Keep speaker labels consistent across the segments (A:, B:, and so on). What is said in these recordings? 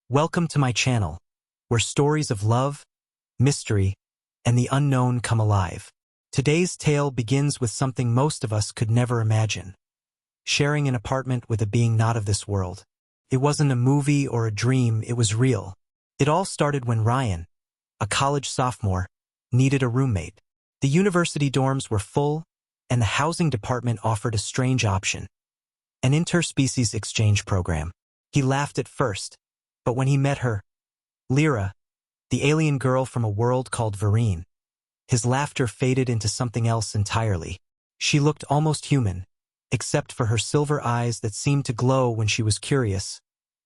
A: Welcome to my channel, where stories of love, mystery, and the unknown come alive. Today's tale begins with something most of us could never imagine: sharing an apartment with a being not of this world. It wasn't a movie or a dream, it was real. It all started when Ryan, a college sophomore, needed a roommate. The university dorms were full, and the housing department offered a strange option: an interspecies exchange program. He laughed at first, but when he met her, Lyra, the alien girl from a world called Vereen, his laughter faded into something else entirely. She looked almost human, except for her silver eyes that seemed to glow when she was curious,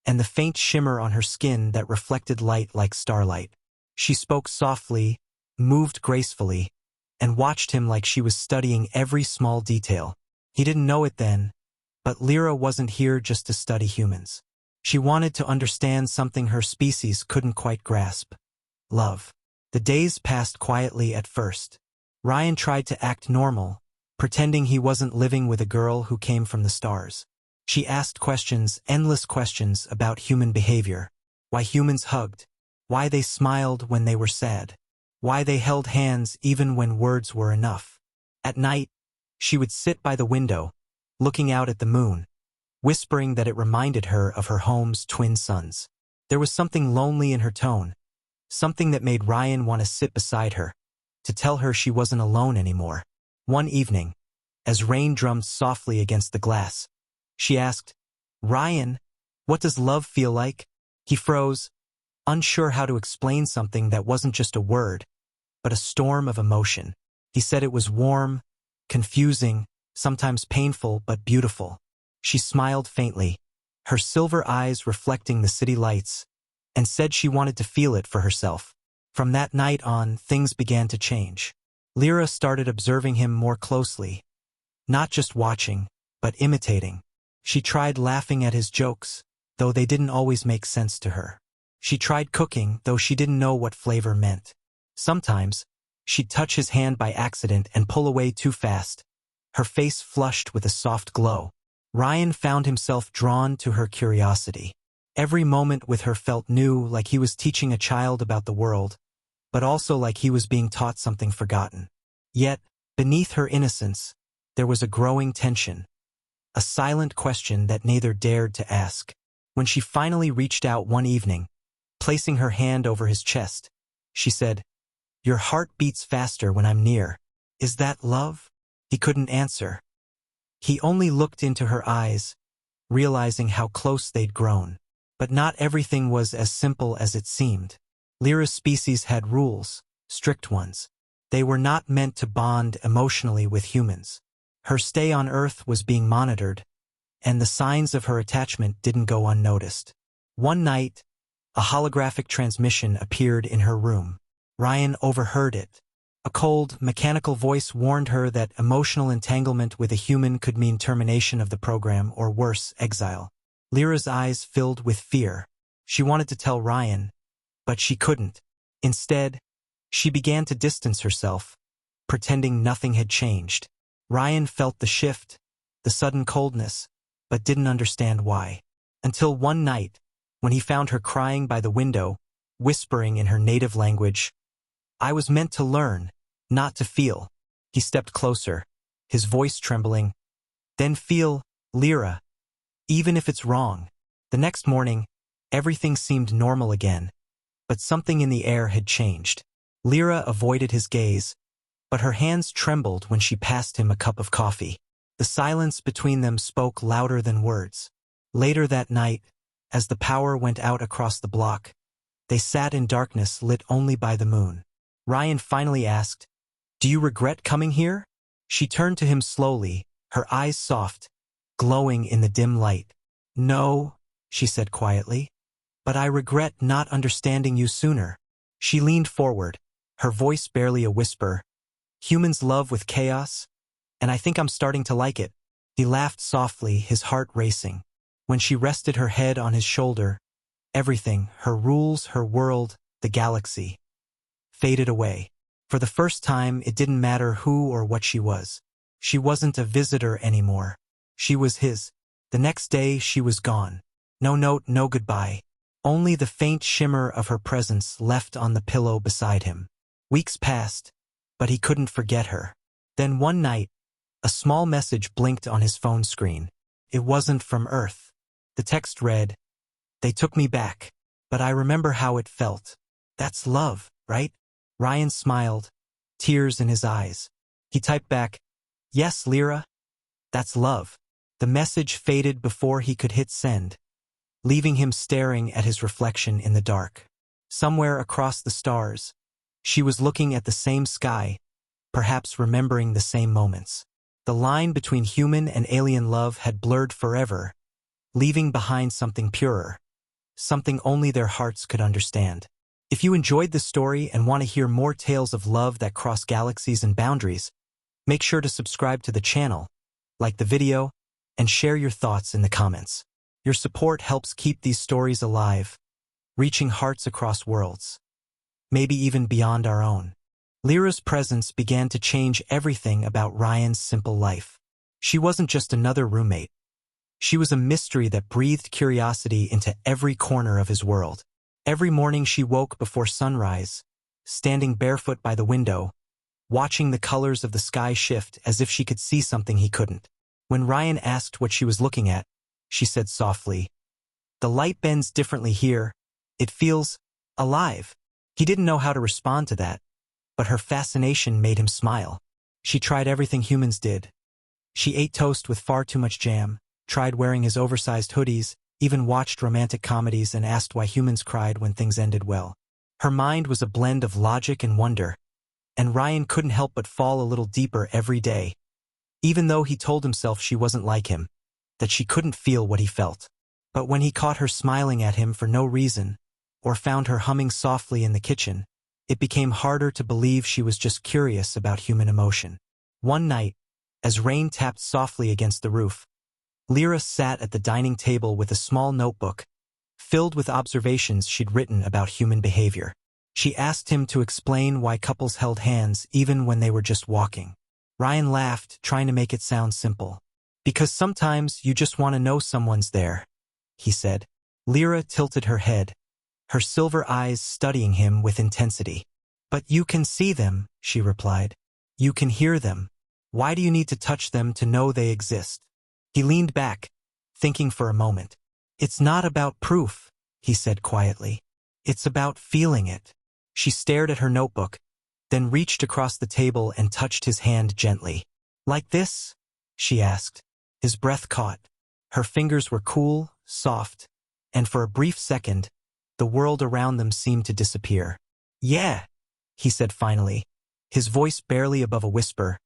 A: and the faint shimmer on her skin that reflected light like starlight. She spoke softly, moved gracefully, and watched him like she was studying every small detail. He didn't know it then, but Lyra wasn't here just to study humans. She wanted to understand something her species couldn't quite grasp: love. The days passed quietly at first. Ryan tried to act normal, pretending he wasn't living with a girl who came from the stars. She asked questions, endless questions about human behavior: why humans hugged, why they smiled when they were sad, why they held hands even when words were enough. At night, she would sit by the window, looking out at the moon, whispering that it reminded her of her home's twin suns. There was something lonely in her tone, something that made Ryan want to sit beside her, to tell her she wasn't alone anymore. One evening, as rain drummed softly against the glass, she asked, "Ryan, what does love feel like?" He froze, unsure how to explain something that wasn't just a word, but a storm of emotion. He said it was warm, confusing, sometimes painful but beautiful. She smiled faintly, her silver eyes reflecting the city lights, and said she wanted to feel it for herself. From that night on, things began to change. Lyra started observing him more closely, not just watching, but imitating. She tried laughing at his jokes, though they didn't always make sense to her. She tried cooking, though she didn't know what flavor meant. Sometimes, she'd touch his hand by accident and pull away too fast, her face flushed with a soft glow. Ryan found himself drawn to her curiosity. Every moment with her felt new, like he was teaching a child about the world, but also like he was being taught something forgotten. Yet, beneath her innocence, there was a growing tension, a silent question that neither dared to ask. When she finally reached out one evening, placing her hand over his chest, she said, "Your heart beats faster when I'm near. Is that love?" He couldn't answer. He only looked into her eyes, realizing how close they'd grown. But not everything was as simple as it seemed. Lyra's species had rules, strict ones. They were not meant to bond emotionally with humans. Her stay on Earth was being monitored, and the signs of her attachment didn't go unnoticed. One night, a holographic transmission appeared in her room. Ryan overheard it. A cold, mechanical voice warned her that emotional entanglement with a human could mean termination of the program or worse, exile. Lyra's eyes filled with fear. She wanted to tell Ryan, but she couldn't. Instead, she began to distance herself, pretending nothing had changed. Ryan felt the shift, the sudden coldness, but didn't understand why. Until one night, when he found her crying by the window, whispering in her native language, "I was meant to learn, not to feel." He stepped closer, his voice trembling. "Then feel, Lyra, even if it's wrong." The next morning, everything seemed normal again, but something in the air had changed. Lyra avoided his gaze, but her hands trembled when she passed him a cup of coffee. The silence between them spoke louder than words. Later that night, as the power went out across the block, they sat in darkness lit only by the moon. Ryan finally asked, "Do you regret coming here?" She turned to him slowly, her eyes soft, glowing in the dim light. "No," she said quietly, "but I regret not understanding you sooner." She leaned forward, her voice barely a whisper. "Humans love with chaos, and I think I'm starting to like it." He laughed softly, his heart racing. When she rested her head on his shoulder, everything, her rules, her world, the galaxy, faded away. For the first time, it didn't matter who or what she was. She wasn't a visitor anymore. She was his. The next day, she was gone. No note, no goodbye. only the faint shimmer of her presence left on the pillow beside him. Weeks passed, but he couldn't forget her. Then one night, a small message blinked on his phone screen. It wasn't from Earth. The text read, "They took me back, but I remember how it felt. That's love, right?" Ryan smiled, tears in his eyes. He typed back, "Yes, Lyra, that's love." The message faded before he could hit send, leaving him staring at his reflection in the dark. Somewhere across the stars, she was looking at the same sky, perhaps remembering the same moments. The line between human and alien love had blurred forever, leaving behind something purer, something only their hearts could understand. If you enjoyed this story and want to hear more tales of love that cross galaxies and boundaries, make sure to subscribe to the channel, like the video, and share your thoughts in the comments. Your support helps keep these stories alive, reaching hearts across worlds, maybe even beyond our own. Lyra's presence began to change everything about Ryan's simple life. She wasn't just another roommate. She was a mystery that breathed curiosity into every corner of his world. Every morning she woke before sunrise, standing barefoot by the window, watching the colors of the sky shift as if she could see something he couldn't. When Ryan asked what she was looking at, she said softly, "The light bends differently here. It feels alive." He didn't know how to respond to that, but her fascination made him smile. She tried everything humans did. She ate toast with far too much jam, tried wearing his oversized hoodies, even watched romantic comedies and asked why humans cried when things ended well. Her mind was a blend of logic and wonder, and Ryan couldn't help but fall a little deeper every day, even though he told himself she wasn't like him, that she couldn't feel what he felt. But when he caught her smiling at him for no reason, or found her humming softly in the kitchen, it became harder to believe she was just curious about human emotion. One night, as rain tapped softly against the roof, Lyra sat at the dining table with a small notebook, filled with observations she'd written about human behavior. She asked him to explain why couples held hands even when they were just walking. Ryan laughed, trying to make it sound simple. "Because sometimes you just want to know someone's there," he said. Lyra tilted her head, her silver eyes studying him with intensity. "But you can see them," she replied. "You can hear them. Why do you need to touch them to know they exist?" He leaned back, thinking for a moment. "It's not about proof," he said quietly. "It's about feeling it." She stared at her notebook, then reached across the table and touched his hand gently. "Like this?" she asked. His breath caught. Her fingers were cool, soft, and for a brief second, the world around them seemed to disappear. "Yeah," he said finally, his voice barely above a whisper.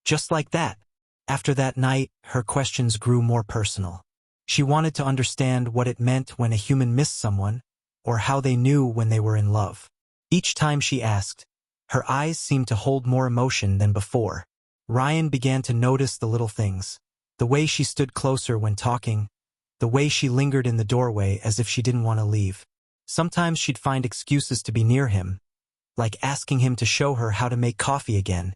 A: "Just like that." After that night, her questions grew more personal. She wanted to understand what it meant when a human missed someone, or how they knew when they were in love. Each time she asked, her eyes seemed to hold more emotion than before. Ryan began to notice the little things. The way she stood closer when talking, the way she lingered in the doorway as if she didn't want to leave. Sometimes she'd find excuses to be near him, like asking him to show her how to make coffee again,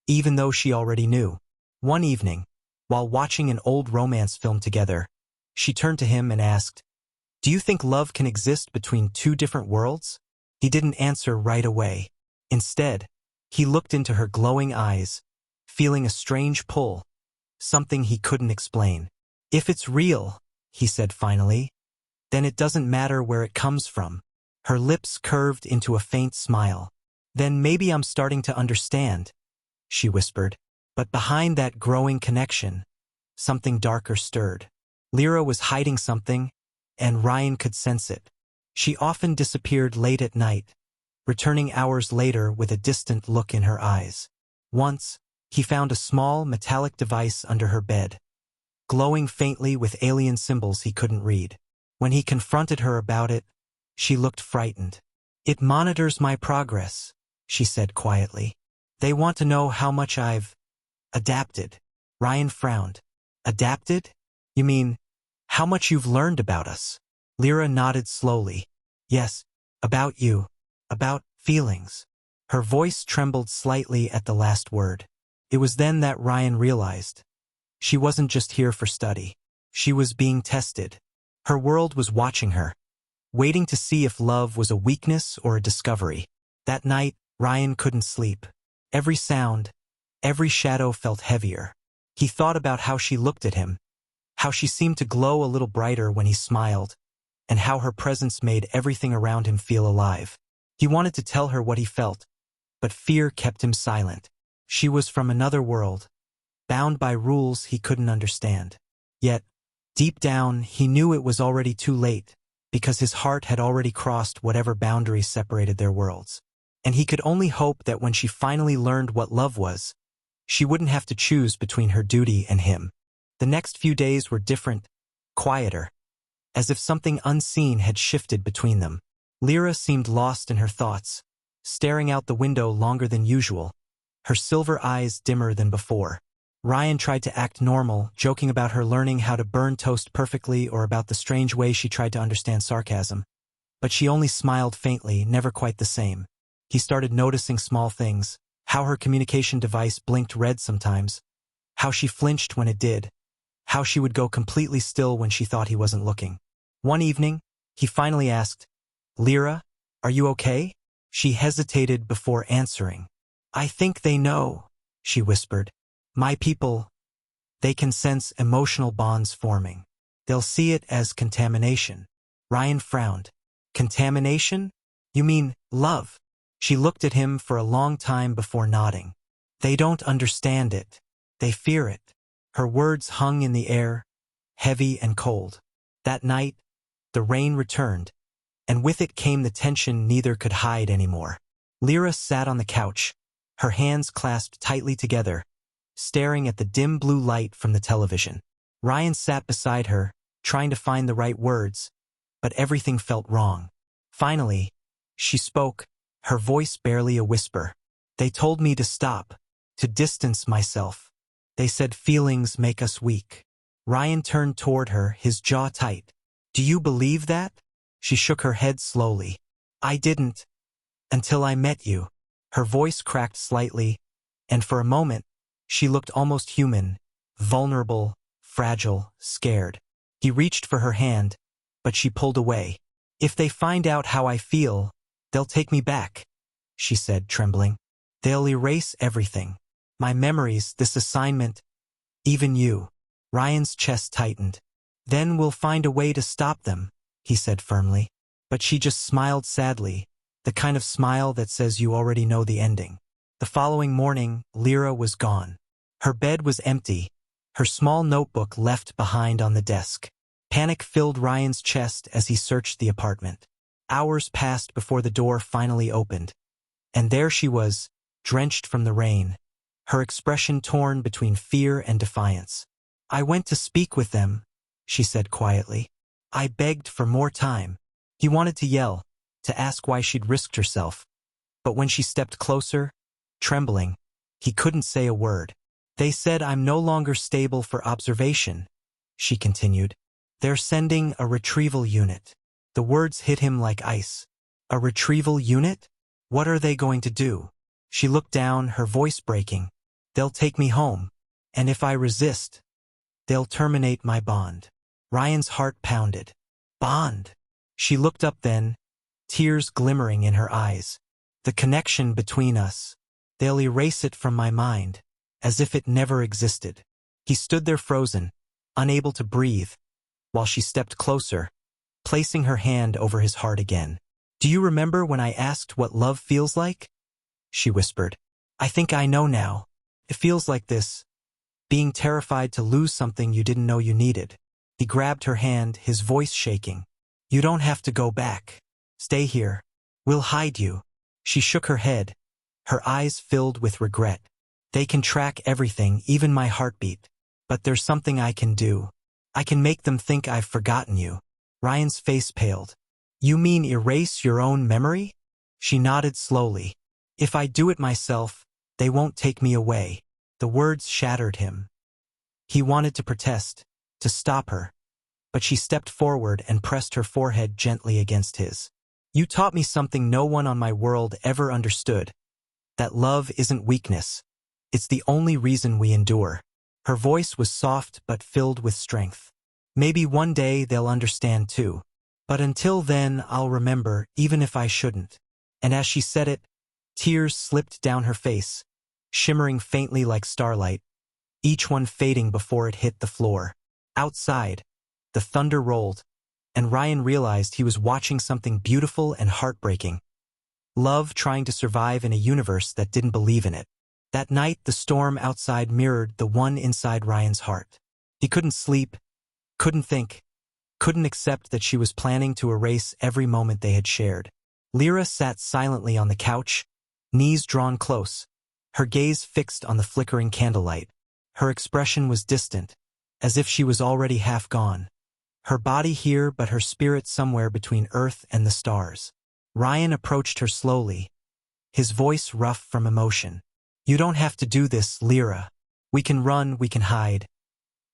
A: even though she already knew. One evening, while watching an old romance film together, she turned to him and asked, "Do you think love can exist between two different worlds?" He didn't answer right away. Instead, he looked into her glowing eyes, feeling a strange pull, something he couldn't explain. "If it's real," he said finally, "then it doesn't matter where it comes from." Her lips curved into a faint smile. "Then maybe I'm starting to understand," she whispered. But behind that growing connection, something darker stirred. Lyra was hiding something, and Ryan could sense it. She often disappeared late at night, returning hours later with a distant look in her eyes. Once, he found a small metallic device under her bed, glowing faintly with alien symbols he couldn't read. When he confronted her about it, she looked frightened. "It monitors my progress," she said quietly. "They want to know how much I've adapted." Ryan frowned. "Adapted? You mean, how much you've learned about us?" Lyra nodded slowly. "Yes, about you, about feelings." Her voice trembled slightly at the last word. It was then that Ryan realized. She wasn't just here for study. She was being tested. Her world was watching her, waiting to see if love was a weakness or a discovery. That night, Ryan couldn't sleep. Every sound, every shadow felt heavier. He thought about how she looked at him, how she seemed to glow a little brighter when he smiled, and how her presence made everything around him feel alive. He wanted to tell her what he felt, but fear kept him silent. She was from another world, bound by rules he couldn't understand. Yet, deep down, he knew it was already too late, because his heart had already crossed whatever boundaries separated their worlds. And he could only hope that when she finally learned what love was, she wouldn't have to choose between her duty and him. The next few days were different, quieter, as if something unseen had shifted between them. Lyra seemed lost in her thoughts, staring out the window longer than usual, her silver eyes dimmer than before. Ryan tried to act normal, joking about her learning how to burn toast perfectly or about the strange way she tried to understand sarcasm. But she only smiled faintly, never quite the same. He started noticing small things, how her communication device blinked red sometimes, how she flinched when it did, how she would go completely still when she thought he wasn't looking. One evening, he finally asked, "Lyra, are you okay?" She hesitated before answering. "I think they know," she whispered. "My people, they can sense emotional bonds forming. They'll see it as contamination." Ryan frowned. "Contamination? You mean love?" She looked at him for a long time before nodding. "They don't understand it. They fear it." Her words hung in the air, heavy and cold. That night, the rain returned, and with it came the tension neither could hide anymore. Lyra sat on the couch, her hands clasped tightly together, staring at the dim blue light from the television. Ryan sat beside her, trying to find the right words, but everything felt wrong. Finally, she spoke, her voice barely a whisper. "They told me to stop, to distance myself. They said feelings make us weak." Ryan turned toward her, his jaw tight. "Do you believe that?" She shook her head slowly. "I didn't, until I met you." Her voice cracked slightly, and for a moment, she looked almost human, vulnerable, fragile, scared. He reached for her hand, but she pulled away. "If they find out how I feel, they'll take me back," she said, trembling. "They'll erase everything. My memories, this assignment, even you." Ryan's chest tightened. "Then we'll find a way to stop them," he said firmly. But she just smiled sadly, the kind of smile that says you already know the ending. The following morning, Lyra was gone. Her bed was empty, her small notebook left behind on the desk. Panic filled Ryan's chest as he searched the apartment. Hours passed before the door finally opened. And there she was, drenched from the rain, her expression torn between fear and defiance. "I went to speak with them," she said quietly. "I begged for more time." He wanted to yell, to ask why she'd risked herself. But when she stepped closer, trembling, he couldn't say a word. "They said I'm no longer stable for observation," she continued. "They're sending a retrieval unit." The words hit him like ice. "A retrieval unit? What are they going to do?" She looked down, her voice breaking. "They'll take me home. And if I resist, they'll terminate my bond." Ryan's heart pounded. "Bond?" She looked up then, tears glimmering in her eyes. "The connection between us. They'll erase it from my mind, as if it never existed." He stood there frozen, unable to breathe, while she stepped closer, placing her hand over his heart again. "Do you remember when I asked what love feels like?" she whispered. "I think I know now. It feels like this, being terrified to lose something you didn't know you needed." He grabbed her hand, his voice shaking. "You don't have to go back. Stay here. We'll hide you." She shook her head, her eyes filled with regret. "They can track everything, even my heartbeat. But there's something I can do. I can make them think I've forgotten you." Ryan's face paled. "You mean erase your own memory?" She nodded slowly. "If I do it myself, they won't take me away." The words shattered him. He wanted to protest, to stop her, but she stepped forward and pressed her forehead gently against his. "You taught me something no one on my world ever understood, that love isn't weakness. It's the only reason we endure." Her voice was soft but filled with strength. "Maybe one day they'll understand too." But until then, I'll remember, even if I shouldn't. And as she said it, tears slipped down her face, shimmering faintly like starlight, each one fading before it hit the floor. Outside, the thunder rolled, and Ryan realized he was watching something beautiful and heartbreaking. Love trying to survive in a universe that didn't believe in it. That night, the storm outside mirrored the one inside Ryan's heart. He couldn't sleep, couldn't think, couldn't accept that she was planning to erase every moment they had shared. Lyra sat silently on the couch, knees drawn close, her gaze fixed on the flickering candlelight. Her expression was distant, as if she was already half gone. Her body here, but her spirit somewhere between Earth and the stars. Ryan approached her slowly, his voice rough from emotion. "You don't have to do this, Lyra. We can run, we can hide."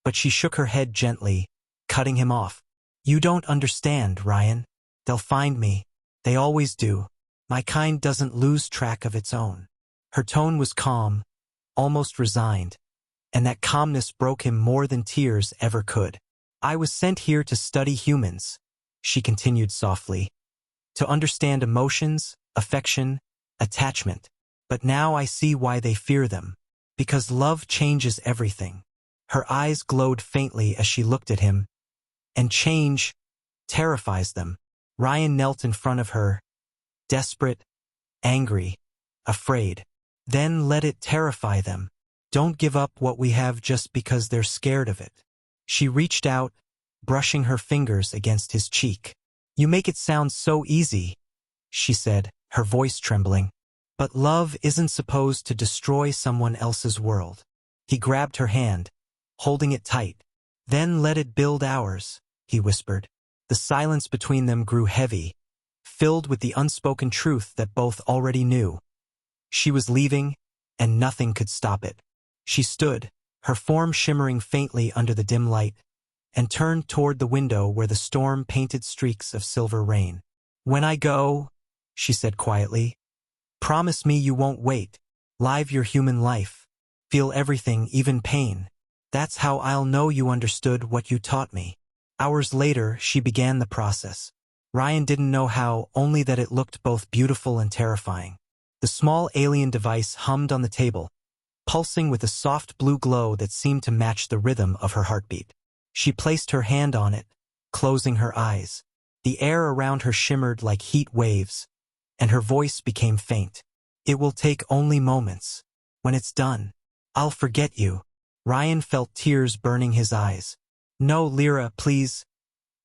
A: But she shook her head gently, cutting him off. "You don't understand, Ryan. They'll find me. They always do. My kind doesn't lose track of its own." Her tone was calm, almost resigned, and that calmness broke him more than tears ever could. "I was sent here to study humans," she continued softly, "to understand emotions, affection, attachment. But now I see why they fear them. Because love changes everything." Her eyes glowed faintly as she looked at him, and change terrifies them. Ryan knelt in front of her, desperate, angry, afraid. "Then let it terrify them. Don't give up what we have just because they're scared of it." She reached out, brushing her fingers against his cheek. "You make it sound so easy," she said, her voice trembling. "But love isn't supposed to destroy someone else's world." He grabbed her hand, holding it tight. "Then let it build ours," he whispered. The silence between them grew heavy, filled with the unspoken truth that both already knew. She was leaving, and nothing could stop it. She stood, her form shimmering faintly under the dim light, and turned toward the window where the storm painted streaks of silver rain. "When I go," she said quietly, "promise me you won't wait. Live your human life. Feel everything, even pain. That's how I'll know you understood what you taught me." Hours later, she began the process. Ryan didn't know how, only that it looked both beautiful and terrifying. The small alien device hummed on the table, pulsing with a soft blue glow that seemed to match the rhythm of her heartbeat. She placed her hand on it, closing her eyes. The air around her shimmered like heat waves, and her voice became faint. "It will take only moments. When it's done, I'll forget you." Ryan felt tears burning his eyes. "No, Lyra, please.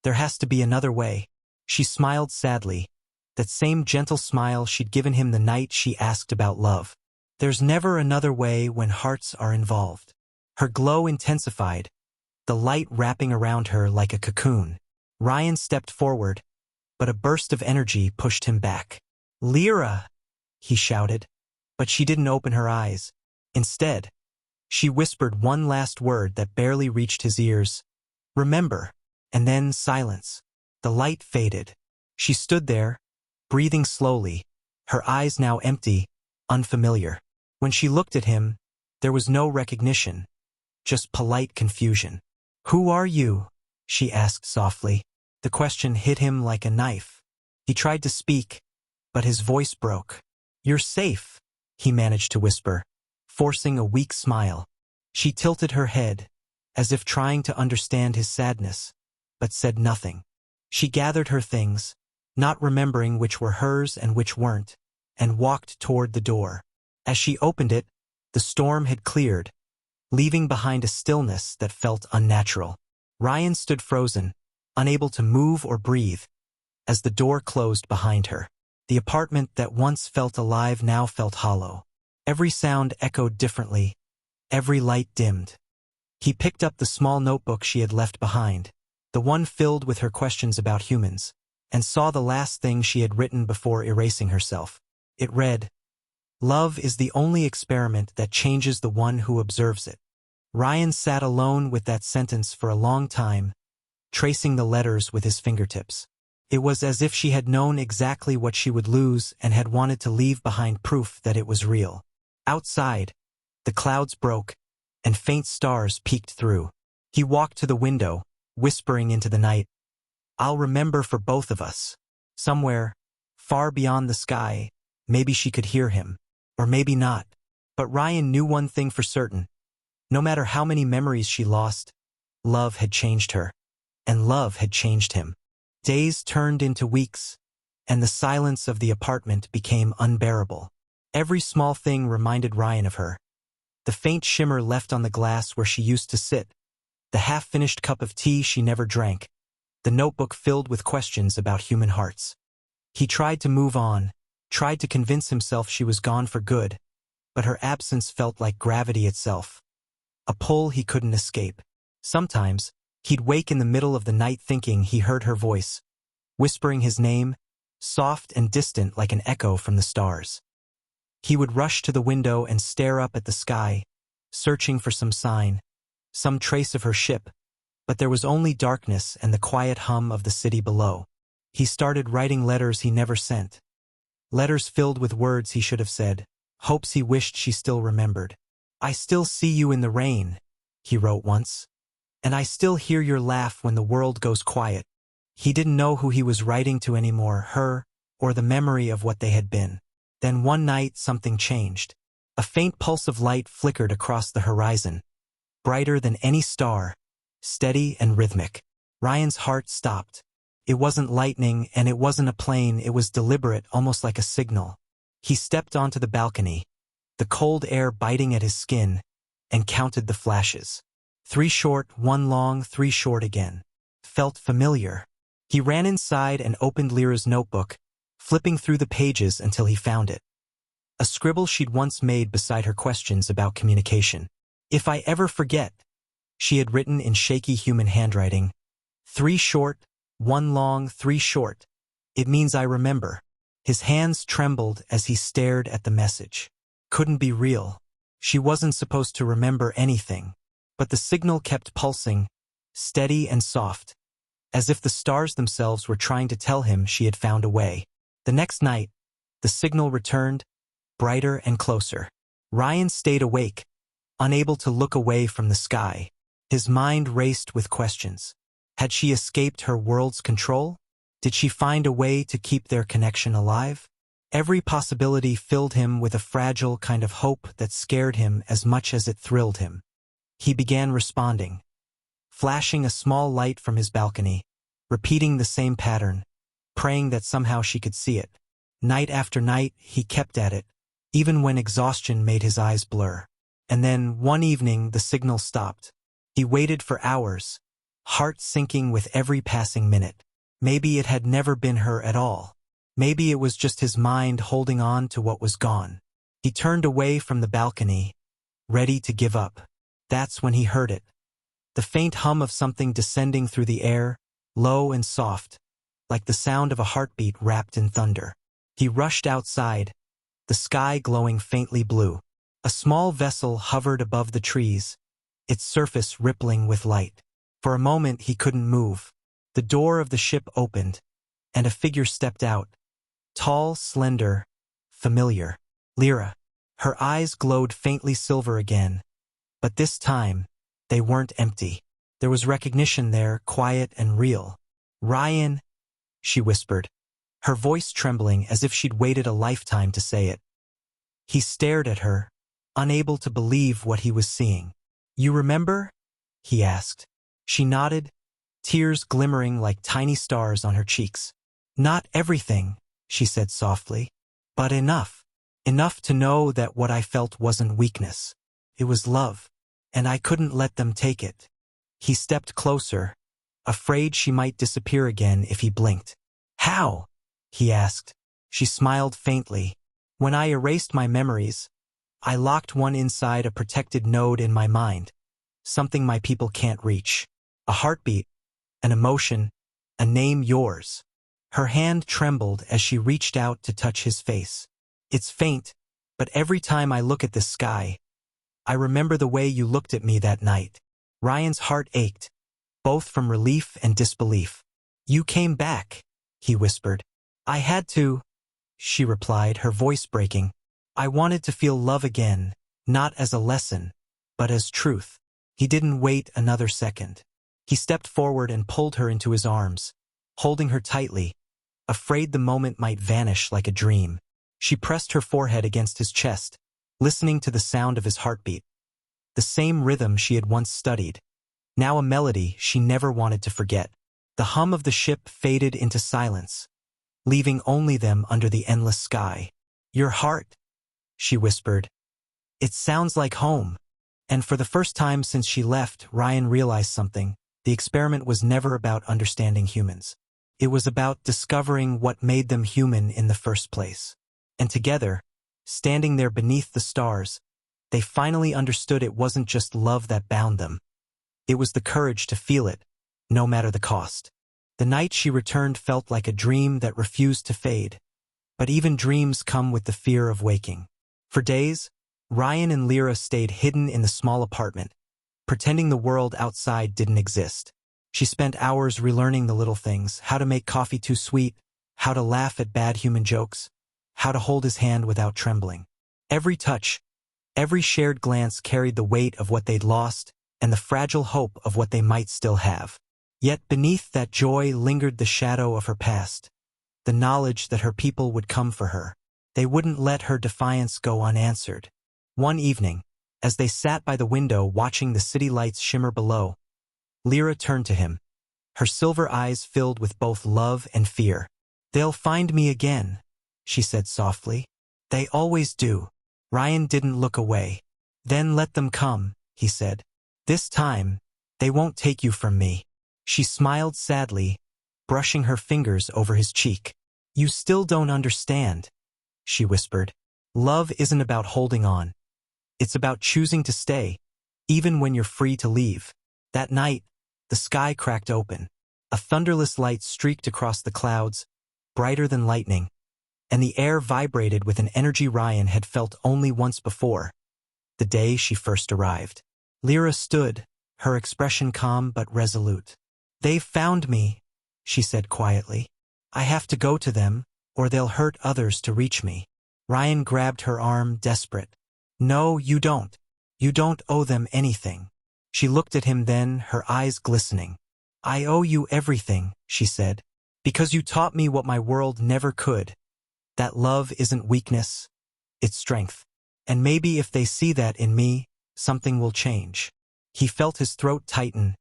A: There has to be another way." She smiled sadly, that same gentle smile she'd given him the night she asked about love. "There's never another way when hearts are involved." Her glow intensified, the light wrapping around her like a cocoon. Ryan stepped forward, but a burst of energy pushed him back. "Lyra!" he shouted, but she didn't open her eyes. Instead, she whispered one last word that barely reached his ears. "Remember." And then silence. The light faded. She stood there, breathing slowly, her eyes now empty, unfamiliar. When she looked at him, there was no recognition, just polite confusion. "Who are you?" she asked softly. The question hit him like a knife. He tried to speak, but his voice broke. "You're safe," he managed to whisper, forcing a weak smile. She tilted her head, as if trying to understand his sadness, but said nothing. She gathered her things, not remembering which were hers and which weren't, and walked toward the door. As she opened it, the storm had cleared, leaving behind a stillness that felt unnatural. Ryan stood frozen, unable to move or breathe, as the door closed behind her. The apartment that once felt alive now felt hollow. Every sound echoed differently, every light dimmed. He picked up the small notebook she had left behind, the one filled with her questions about humans, and saw the last thing she had written before erasing herself. It read, "Love is the only experiment that changes the one who observes it." Ryan sat alone with that sentence for a long time, tracing the letters with his fingertips. It was as if she had known exactly what she would lose and had wanted to leave behind proof that it was real. Outside, the clouds broke, and faint stars peeked through. He walked to the window, whispering into the night, I'll remember for both of us. Somewhere, far beyond the sky, maybe she could hear him. Or maybe not. But Ryan knew one thing for certain. No matter how many memories she lost, love had changed her. And love had changed him. Days turned into weeks, and the silence of the apartment became unbearable. Every small thing reminded Ryan of her. The faint shimmer left on the glass where she used to sit, the half-finished cup of tea she never drank, the notebook filled with questions about human hearts. He tried to move on, tried to convince himself she was gone for good, but her absence felt like gravity itself, a pull he couldn't escape. Sometimes, he'd wake in the middle of the night thinking he heard her voice, whispering his name, soft and distant like an echo from the stars. He would rush to the window and stare up at the sky, searching for some sign, some trace of her ship, but there was only darkness and the quiet hum of the city below. He started writing letters he never sent. Letters filled with words he should have said, hopes he wished she still remembered. I still see you in the rain, he wrote once. And I still hear your laugh when the world goes quiet. He didn't know who he was writing to anymore, her, or the memory of what they had been. Then one night something changed. A faint pulse of light flickered across the horizon, brighter than any star, steady and rhythmic. Ryan's heart stopped. It wasn't lightning and it wasn't a plane, it was deliberate, almost like a signal. He stepped onto the balcony, the cold air biting at his skin, and counted the flashes. 3 short, 1 long, 3 short again. Felt familiar. He ran inside and opened Lyra's notebook, flipping through the pages until he found it. A scribble she'd once made beside her questions about communication. If I ever forget, she had written in shaky human handwriting. 3 short, 1 long, 3 short. It means I remember. His hands trembled as he stared at the message. Couldn't be real. She wasn't supposed to remember anything. But the signal kept pulsing, steady and soft, as if the stars themselves were trying to tell him she had found a way. The next night, the signal returned, brighter and closer. Ryan stayed awake, unable to look away from the sky. His mind raced with questions. Had she escaped her world's control? Did she find a way to keep their connection alive? Every possibility filled him with a fragile kind of hope that scared him as much as it thrilled him. He began responding, flashing a small light from his balcony, repeating the same pattern, praying that somehow she could see it. Night after night, he kept at it, even when exhaustion made his eyes blur. And then, one evening, the signal stopped. He waited for hours, heart sinking with every passing minute. Maybe it had never been her at all. Maybe it was just his mind holding on to what was gone. He turned away from the balcony, ready to give up. That's when he heard it. The faint hum of something descending through the air, low and soft, like the sound of a heartbeat wrapped in thunder. He rushed outside, the sky glowing faintly blue. A small vessel hovered above the trees, its surface rippling with light. For a moment he couldn't move. The door of the ship opened, and a figure stepped out. Tall, slender, familiar. Lyra. Her eyes glowed faintly silver again. But this time, they weren't empty. There was recognition there, quiet and real. Ryan, she whispered, her voice trembling as if she'd waited a lifetime to say it. He stared at her, unable to believe what he was seeing. You remember? He asked. She nodded, tears glimmering like tiny stars on her cheeks. Not everything, she said softly, but enough. Enough to know that what I felt wasn't weakness. It was love, and I couldn't let them take it. He stepped closer, afraid she might disappear again if he blinked. How? He asked. She smiled faintly. When I erased my memories, I locked one inside a protected node in my mind, something my people can't reach. A heartbeat, an emotion, a name, yours. Her hand trembled as she reached out to touch his face. It's faint, but every time I look at the sky, I remember the way you looked at me that night. Ryan's heart ached, both from relief and disbelief. You came back, he whispered. I had to, she replied, her voice breaking. I wanted to feel love again, not as a lesson, but as truth. He didn't wait another second. He stepped forward and pulled her into his arms, holding her tightly, afraid the moment might vanish like a dream. She pressed her forehead against his chest, listening to the sound of his heartbeat. The same rhythm she had once studied, now a melody she never wanted to forget. The hum of the ship faded into silence, leaving only them under the endless sky. "Your heart," she whispered. "It sounds like home." And for the first time since she left, Ryan realized something. The experiment was never about understanding humans. It was about discovering what made them human in the first place. And together, standing there beneath the stars, they finally understood it wasn't just love that bound them. It was the courage to feel it, no matter the cost. The night she returned felt like a dream that refused to fade. But even dreams come with the fear of waking. For days, Ryan and Lyra stayed hidden in the small apartment, pretending the world outside didn't exist. She spent hours relearning the little things: how to make coffee too sweet, how to laugh at bad human jokes, how to hold his hand without trembling. Every touch, every shared glance carried the weight of what they'd lost and the fragile hope of what they might still have. Yet beneath that joy lingered the shadow of her past, the knowledge that her people would come for her. They wouldn't let her defiance go unanswered. One evening, as they sat by the window watching the city lights shimmer below, Lyra turned to him, her silver eyes filled with both love and fear. "They'll find me again," she said softly. "They always do." Ryan didn't look away. "Then let them come," he said. "This time, they won't take you from me." She smiled sadly, brushing her fingers over his cheek. "You still don't understand," she whispered. "Love isn't about holding on. It's about choosing to stay, even when you're free to leave." That night, the sky cracked open. A thunderless light streaked across the clouds, brighter than lightning, and the air vibrated with an energy Ryan had felt only once before, the day she first arrived. Lyra stood, her expression calm but resolute. "They've found me," she said quietly. "I have to go to them, or they'll hurt others to reach me." Ryan grabbed her arm, desperate. "No, you don't. You don't owe them anything." She looked at him then, her eyes glistening. "I owe you everything," she said, "because you taught me what my world never could. That love isn't weakness, it's strength. And maybe if they see that in me, something will change." He felt his throat tighten,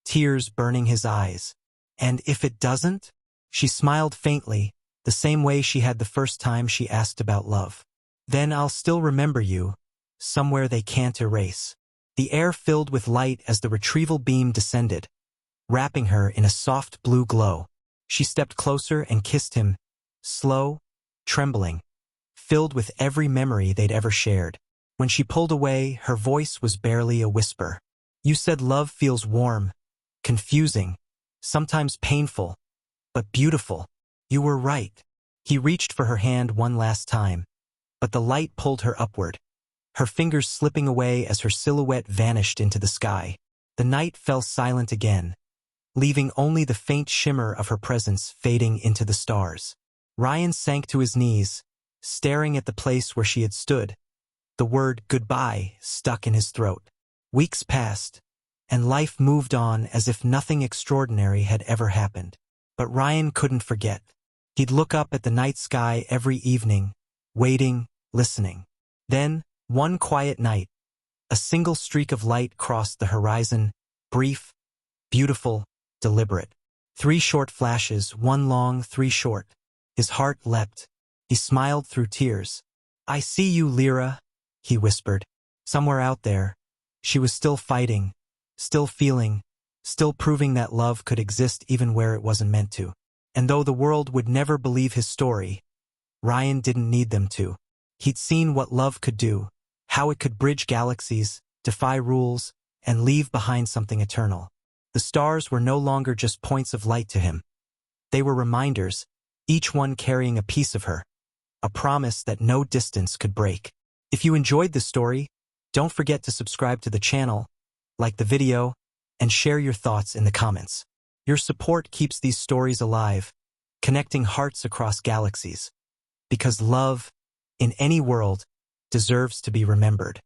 A: tears burning his eyes. "And if it doesn't?" She smiled faintly, the same way she had the first time she asked about love. "Then I'll still remember you, somewhere they can't erase." The air filled with light as the retrieval beam descended, wrapping her in a soft blue glow. She stepped closer and kissed him, slow, trembling, filled with every memory they'd ever shared. When she pulled away, her voice was barely a whisper. "You said love feels warm, confusing, sometimes painful, but beautiful. You were right." He reached for her hand one last time, but the light pulled her upward, her fingers slipping away as her silhouette vanished into the sky. The night fell silent again, leaving only the faint shimmer of her presence fading into the stars. Ryan sank to his knees, staring at the place where she had stood, the word goodbye stuck in his throat. Weeks passed, and life moved on as if nothing extraordinary had ever happened. But Ryan couldn't forget. He'd look up at the night sky every evening, waiting, listening. Then, one quiet night, a single streak of light crossed the horizon, brief, beautiful, deliberate. 3 short flashes, 1 long, 3 short. His heart leapt. He smiled through tears. "I see you, Lyra," he whispered. Somewhere out there, she was still fighting, still feeling, still proving that love could exist even where it wasn't meant to. And though the world would never believe his story, Ryan didn't need them to. He'd seen what love could do, how it could bridge galaxies, defy rules, and leave behind something eternal. The stars were no longer just points of light to him. They were reminders, each one carrying a piece of her, a promise that no distance could break. If you enjoyed this story, don't forget to subscribe to the channel, like the video, and share your thoughts in the comments. Your support keeps these stories alive, connecting hearts across galaxies. Because love, in any world, deserves to be remembered.